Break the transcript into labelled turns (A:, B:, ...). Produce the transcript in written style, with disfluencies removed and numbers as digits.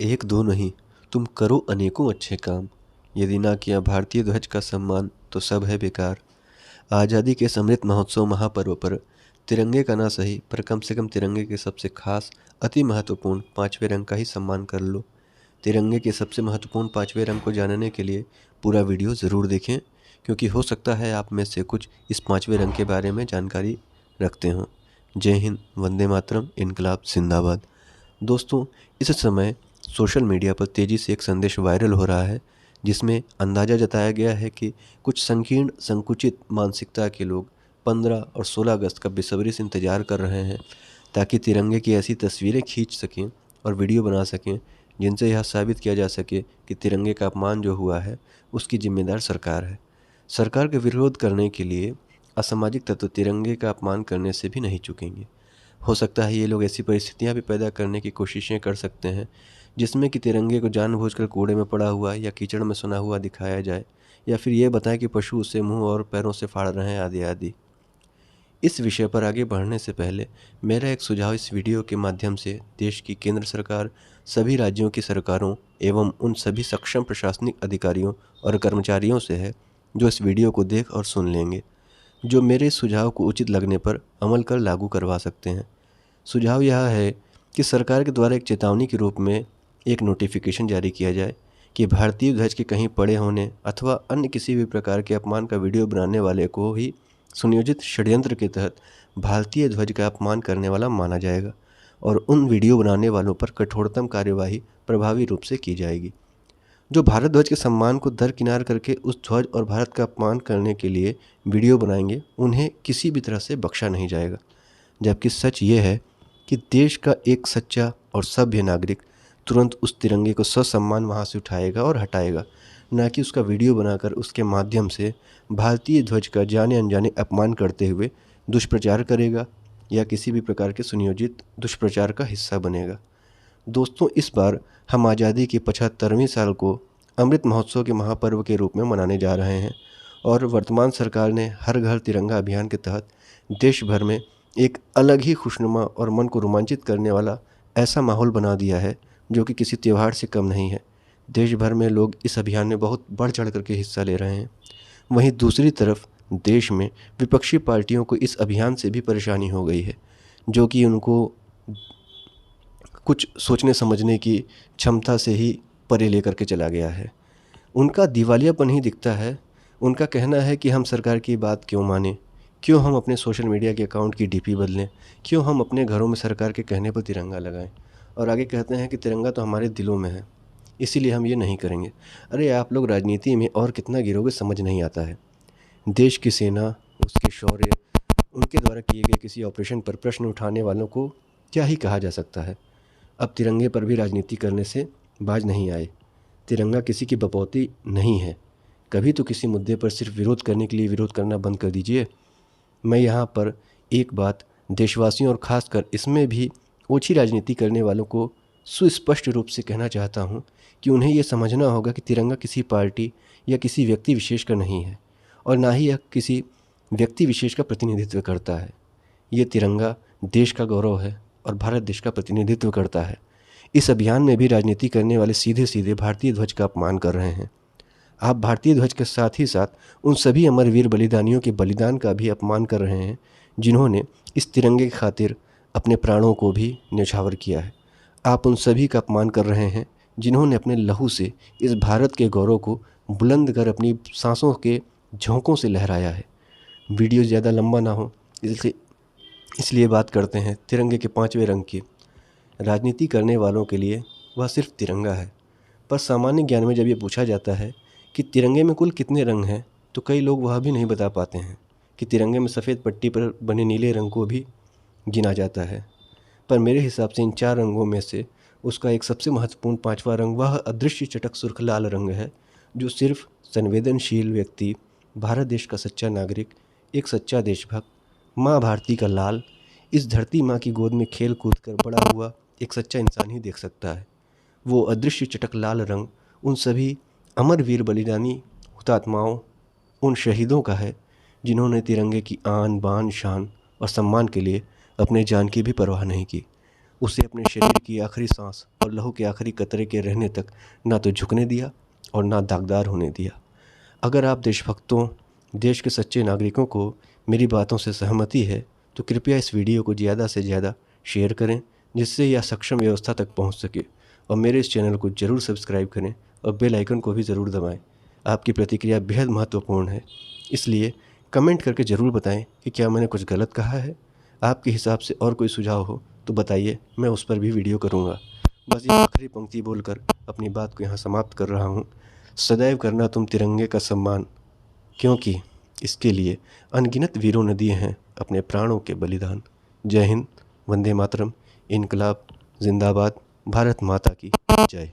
A: एक दो नहीं, तुम करो अनेकों अच्छे काम। यदि ना किया भारतीय ध्वज का सम्मान तो सब है बेकार। आज़ादी के अमृत महोत्सव महापर्व पर तिरंगे का ना सही पर कम से कम तिरंगे के सबसे खास अति महत्वपूर्ण पांचवें रंग का ही सम्मान कर लो। तिरंगे के सबसे महत्वपूर्ण पांचवें रंग को जानने के लिए पूरा वीडियो ज़रूर देखें, क्योंकि हो सकता है आप में से कुछ इस पांचवें रंग के बारे में जानकारी रखते हों। जय हिंद, वंदे मातरम, इनकलाब जिंदाबाद। दोस्तों, इस समय सोशल मीडिया पर तेज़ी से एक संदेश वायरल हो रहा है, जिसमें अंदाज़ा जताया गया है कि कुछ संकीर्ण संकुचित मानसिकता के लोग 15 और 16 अगस्त का बेसब्री से इंतज़ार कर रहे हैं, ताकि तिरंगे की ऐसी तस्वीरें खींच सकें और वीडियो बना सकें जिनसे यह साबित किया जा सके कि तिरंगे का अपमान जो हुआ है उसकी जिम्मेदार सरकार है। सरकार का विरोध करने के लिए असामाजिक तत्व तिरंगे का अपमान करने से भी नहीं चूकेंगे। हो सकता है ये लोग ऐसी परिस्थितियां भी पैदा करने की कोशिशें कर सकते हैं जिसमें कि तिरंगे को जानबूझकर कूड़े में पड़ा हुआ या कीचड़ में सना हुआ दिखाया जाए, या फिर ये बताएं कि पशु उसे मुंह और पैरों से फाड़ रहे हैं, आदि आदि। इस विषय पर आगे बढ़ने से पहले मेरा एक सुझाव इस वीडियो के माध्यम से देश की केंद्र सरकार, सभी राज्यों की सरकारों एवं उन सभी सक्षम प्रशासनिक अधिकारियों और कर्मचारियों से है जो इस वीडियो को देख और सुन लेंगे, जो मेरे इस सुझाव को उचित लगने पर अमल कर लागू करवा सकते हैं। सुझाव यह है कि सरकार के द्वारा एक चेतावनी के रूप में एक नोटिफिकेशन जारी किया जाए कि भारतीय ध्वज के कहीं पड़े होने अथवा अन्य किसी भी प्रकार के अपमान का वीडियो बनाने वाले को ही सुनियोजित षड्यंत्र के तहत भारतीय ध्वज का अपमान करने वाला माना जाएगा और उन वीडियो बनाने वालों पर कठोरतम कार्यवाही प्रभावी रूप से की जाएगी। जो भारत ध्वज के सम्मान को दरकिनार करके उस ध्वज और भारत का अपमान करने के लिए वीडियो बनाएंगे, उन्हें किसी भी तरह से बख्शा नहीं जाएगा। जबकि सच ये है कि देश का एक सच्चा और सभ्य नागरिक तुरंत उस तिरंगे को ससम्मान वहाँ से उठाएगा और हटाएगा, न कि उसका वीडियो बनाकर उसके माध्यम से भारतीय ध्वज का जाने अनजाने अपमान करते हुए दुष्प्रचार करेगा या किसी भी प्रकार के सुनियोजित दुष्प्रचार का हिस्सा बनेगा। दोस्तों, इस बार हम आज़ादी की 75वीं साल को अमृत महोत्सव के महापर्व के रूप में मनाने जा रहे हैं और वर्तमान सरकार ने हर घर तिरंगा अभियान के तहत देश भर में एक अलग ही खुशनुमा और मन को रोमांचित करने वाला ऐसा माहौल बना दिया है जो कि किसी त्यौहार से कम नहीं है। देश भर में लोग इस अभियान में बहुत बढ़ चढ़ करके हिस्सा ले रहे हैं। वहीं दूसरी तरफ देश में विपक्षी पार्टियों को इस अभियान से भी परेशानी हो गई है, जो कि उनको कुछ सोचने समझने की क्षमता से ही परे लेकर के चला गया है। उनका दिवालियापन ही दिखता है। उनका कहना है कि हम सरकार की बात क्यों मानें, क्यों हम अपने सोशल मीडिया के अकाउंट की डीपी बदलें, क्यों हम अपने घरों में सरकार के कहने पर तिरंगा लगाएं, और आगे कहते हैं कि तिरंगा तो हमारे दिलों में है, इसीलिए हम ये नहीं करेंगे। अरे आप लोग राजनीति में और कितना गिरोगे समझ नहीं आता है। देश की सेना, उसके शौर्य, उनके द्वारा किए गए किसी ऑपरेशन पर प्रश्न उठाने वालों को क्या ही कहा जा सकता है। अब तिरंगे पर भी राजनीति करने से बाज नहीं आए। तिरंगा किसी की बपौती नहीं है। कभी तो किसी मुद्दे पर सिर्फ विरोध करने के लिए विरोध करना बंद कर दीजिए। मैं यहाँ पर एक बात देशवासियों और ख़ासकर इसमें भी ओछी राजनीति करने वालों को सुस्पष्ट रूप से कहना चाहता हूँ कि उन्हें यह समझना होगा कि तिरंगा किसी पार्टी या किसी व्यक्ति विशेष का नहीं है और ना ही यह किसी व्यक्ति विशेष का प्रतिनिधित्व करता है। ये तिरंगा देश का गौरव है और भारत देश का प्रतिनिधित्व करता है। इस अभियान में भी राजनीति करने वाले सीधे सीधे भारतीय ध्वज का अपमान कर रहे हैं। आप भारतीय ध्वज के साथ ही साथ उन सभी अमर वीर बलिदानियों के बलिदान का भी अपमान कर रहे हैं जिन्होंने इस तिरंगे की खातिर अपने प्राणों को भी न्यौछावर किया है। आप उन सभी का अपमान कर रहे हैं जिन्होंने अपने लहू से इस भारत के गौरव को बुलंद कर अपनी सांसों के झोंकों से लहराया है। वीडियो ज़्यादा लंबा ना हो इसलिए बात करते हैं तिरंगे के पांचवें रंग की। राजनीति करने वालों के लिए वह सिर्फ तिरंगा है, पर सामान्य ज्ञान में जब ये पूछा जाता है कि तिरंगे में कुल कितने रंग हैं, तो कई लोग वह भी नहीं बता पाते हैं कि तिरंगे में सफ़ेद पट्टी पर बने नीले रंग को भी गिना जाता है। पर मेरे हिसाब से इन 4 रंगों में से उसका एक सबसे महत्वपूर्ण 5वां रंग वह अदृश्य चटक सुर्ख लाल रंग है, जो सिर्फ संवेदनशील व्यक्ति, भारत देश का सच्चा नागरिक, एक सच्चा देशभक्त, माँ भारती का लाल, इस धरती माँ की गोद में खेल कूद कर बड़ा हुआ एक सच्चा इंसान ही देख सकता है। वो अदृश्य चटक लाल रंग उन सभी अमर वीर बलिदानी हुतात्माओं, उन शहीदों का है जिन्होंने तिरंगे की आन बान शान और सम्मान के लिए अपने जान की भी परवाह नहीं की। उसे अपने शरीर की आखिरी सांस और लहू के आखिरी कतरे के रहने तक ना तो झुकने दिया और ना दागदार होने दिया। अगर आप देशभक्तों, देश के सच्चे नागरिकों को मेरी बातों से सहमति है तो कृपया इस वीडियो को ज़्यादा से ज़्यादा शेयर करें, जिससे यह सक्षम व्यवस्था तक पहुंच सके। और मेरे इस चैनल को ज़रूर सब्सक्राइब करें और बेल आइकन को भी ज़रूर दबाएं। आपकी प्रतिक्रिया बेहद महत्वपूर्ण है, इसलिए कमेंट करके ज़रूर बताएं कि क्या मैंने कुछ गलत कहा है। आपके हिसाब से और कोई सुझाव हो तो बताइए, मैं उस पर भी वीडियो करूँगा। बस ये आखिरी पंक्ति बोलकर अपनी बात को यहाँ समाप्त कर रहा हूँ। सदैव करना तुम तिरंगे का सम्मान, क्योंकि इसके लिए अनगिनत वीरों ने दिए हैं अपने प्राणों के बलिदान। जय हिंद, वंदे मातरम, इनकलाब जिंदाबाद, भारत माता की जय।